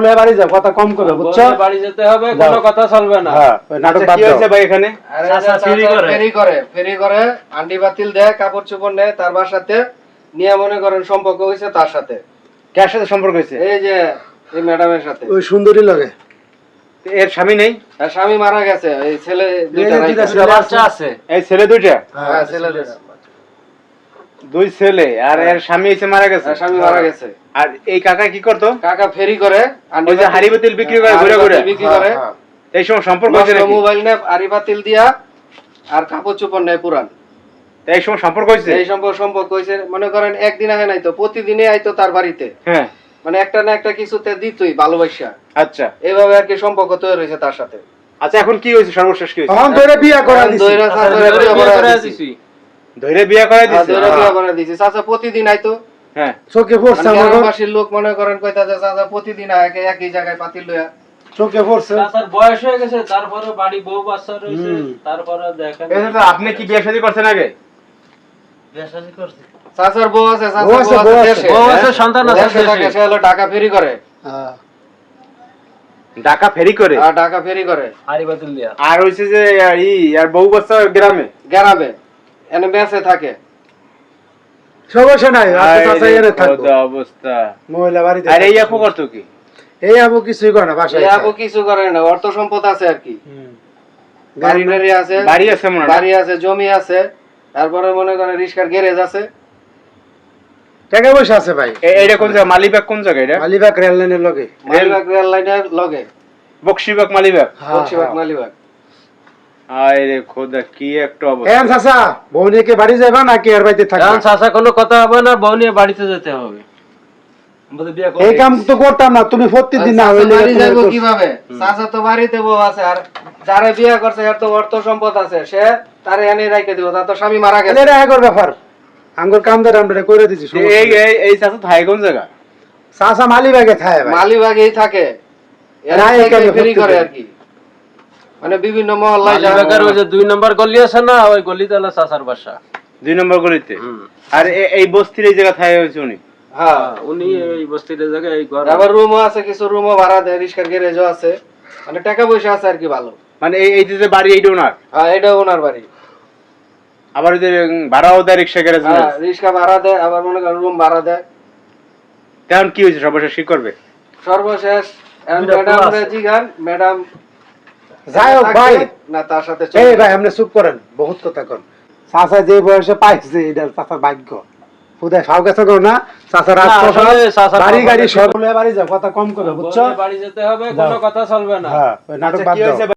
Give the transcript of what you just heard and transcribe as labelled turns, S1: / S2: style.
S1: বউলে বাড়ি যাও, কথা কম করো, বুঝছো?
S2: বাড়ি যেতে হবে, কোনো কথা চলবে না।
S1: হ্যাঁ, ওই নাটক বাদ
S3: কি
S1: দাও।
S3: হয়েছে ভাই এখানে?
S4: ফেরি করে আন্ডি বাতিল দেয়, কাপড় চোপড় নেয় তার বাসাতে নিয়ে, মনে করেন সম্পর্ক হয়েছে তার সাথে।
S3: কার সাথে সম্পর্ক হয়েছে?
S4: এই যে এই ম্যাডামের সাথে।
S1: ওই সুন্দরী লাগে।
S3: এর স্বামী নেই?
S4: আর স্বামী মারা গেছে, এই ছেলে দুইটা
S1: এই দুইটা
S4: রাইখা।
S2: বাচ্চা আছে।
S3: এই ছেলে দুইটা?
S4: হ্যাঁ, ছেলে দুইটা।
S3: দুই ছেলে, আর এর স্বামী এসে মারা গেছে?
S4: আর স্বামী মারা গেছে।
S3: আর এই কাকা কি করতো?
S4: কাকা ফেরি করে, আন্ডি
S3: ওই যে হাড়ি বাতিল বিক্রি করে ঘুরে ঘুরে?
S4: বিক্রি করে।
S3: এই সময় সম্পর্ক হয়েছে নাকি?
S4: মোবাইল নেয়, আড়ি বাতিল দিয়া, আর কাপড় চোপড় নেয় পুরান।
S3: এই সময় সম্পর্ক হয়েছে?
S4: এই সম্পর্ক হয়েছে, মনে করেন একদিন আগে নাই তো, প্রতিদিনে আইতো তার বাড়িতে।
S3: হ্যাঁ,
S4: মানে একটা না একটা কিছুতে দিতই ভালোবাসা।
S3: আচ্ছা
S4: এইভাবে আর কি সম্পর্ক তৈরি হয়েছে তার সাথে।
S3: আচ্ছা, এখন কি হয়েছে? সর্বশেষ কি হয়েছে?
S1: তখন ধরে বিয়ে করা দিছি।
S4: দইরা চাচা বিয়ে করে দিছি।
S3: ধরে বিয়ে করে দিছে?
S4: দইরা বিয়ে করে দিছি। চাচা প্রতিদিন আইতো।
S3: হ্যাঁ,
S1: চোখে পড়ছে
S4: মানে
S1: আমার,
S4: গ্রামবাসীর লোক মনে করেন কইতাছে চাচা প্রতিদিন আয়, একই জায়গায় পাতিল লইয়া।
S1: চোখে পড়ছে।
S2: চাচার বয়স হয়ে গেছে, তারপরে বাড়ি বউ বাচ্চা রয়েছে, তারপরে দেখেন।
S3: এই তো আপনি কি বিয়ে শাদী করছেন আগে?
S4: চাচার বউ আছে, চাচার
S1: বউ আছে,
S4: বউ
S1: বউ
S4: আছে
S1: আছে।
S4: দেশে।
S2: বউ আছে, সন্তান আছে
S4: দেশে থাকে,
S2: দেশে।
S4: সে হলো ঢাকা ফেরি করে।
S3: ঢাকা ফেরি করে?
S4: আর ঢাকা ফেরি করে।
S2: হাড়ি বাতিল দিয়া।
S3: আর হইছে যে আর বউ বাচ্চা গ্রামে?
S4: গ্রামে এনে মেসে থাকে।
S1: সমস্যা নাই, আপনি চাচা এনে থাকবো।
S3: খোদা অবস্থা।
S1: মহিলা বাড়িতে।
S3: আর এই আপু করতো কি?
S1: এই আপু কিছুই করে না, বাসায়
S4: এই
S1: খায়।
S4: আপু কিছু করে না, অর্থ সম্পদ আছে আর কি।
S1: হুম।
S4: গাড়ি টাড়ি আছে,
S3: বাড়ি আছে মনে হয়?
S4: বাড়ি আছে, জমি আছে, তারপরে মনে করেন রিক্সার গ্যারেজ আছে।
S1: টাকা পয়সা আছে ভাই।
S3: এইটা কোন জায়গা? মালিবাগ কোন জায়গা এটা?
S1: মালিবাগ রেল লাইনের লগে।
S4: মালিবাগ রেল লাইনের লগে।
S3: বক্সিবাগ মালিবাগ?
S4: বক্সিবাগ মালিবাগ।
S3: আয় রে খোদা, কি একটা অবস্থা।
S1: এখন চাচা বউ নিয়ে কি বাড়ি যাবা নাকি আর বাড়িতে থাকবা?
S2: এখন চাচা কোনো কথা হবে না, বউ নিয়ে বাড়িতে যেতে হবে। আমাদের বিয়ে করে
S1: এই কাম তো করতাম না, তুমি প্রতিদিন না হইলে
S4: বাড়ি যাবো কিভাবে? চাচা তো বাড়িতে বউ আছে, আর যারা বিয়ে করছে এর তো অর্থ সম্পদ আছে, সে তারে এনে রাইখে দিব, তার তো স্বামী মারা গেছে।
S1: এটা আগর ব্যাপার। আঙ্গুর কামদার আমরা করে দিছি।
S3: এই এই চাচা থাই কোন জায়গা?
S1: চাচা মালিবাগে খায় ভাই।
S4: মালিবাগেই থাকে, এরা
S1: না, এখানে
S4: ফেরি করে
S1: প্রত্যেকদিন।
S4: আর কি। মানে বিভিন্ন মহল্লায়
S2: মালিবাগের ওই যে 2 নম্বর গলি আছে না, ওই গলিতে হলো চাচার বাসা।
S3: 2 নম্বর গলিতে? আর এই বস্তির এই জায়গা থাই হয়েছে উনি?
S4: হ্যাঁ,
S2: উনি এই বস্তির জায়গায় এই ঘর।
S4: আবার রুমও আছে, কিছু রুমও ভাড়া দেয়, রিক্সার গ্যারেজও আছে, মানে টাকা পয়সা আছে আর কি ভালো।
S3: মানে এই যে বাড়ি এইটা ওনার?
S4: হ্যাঁ, এটা ওনার বাড়ি।
S3: আবার ওই যে ভাড়াও দেয়, রিক্সা গ্যারেজ?
S4: হ্যাঁ, রিক্সা ভাড়া দেয়, আবার মনে করেন রুম ভাড়া দেয়।
S3: এখন কি হয়েছে? সর্বশেষ কি করবে?
S4: সর্বশেষ
S2: দুইটা
S4: ম্যাডাম
S2: পোলা আছে।
S4: জিগান, ম্যাডাম
S1: যাই হোক ভাই,
S4: না তার সাথে
S1: এই ভাই আপনি চুপ করেন, বহুত কথা কন। চাচা যে বয়সে পাইছে এটা চাচার ভাগ্য। খুদা সাউ গেছে গো না, চাচার
S2: আসলে চাচার
S1: বাড়ি গাড়ি
S2: বাবা-
S1: সব বলে বাড়ি যাও, কথা কম করো, বুঝছো?
S2: বাড়ি যেতে হবে, কোনো কথা চলবে না।
S1: হ্যাঁ, ওই নাটক
S3: আচ্ছা,
S1: বাদ
S3: কি
S1: দাও।
S3: হয়েছে?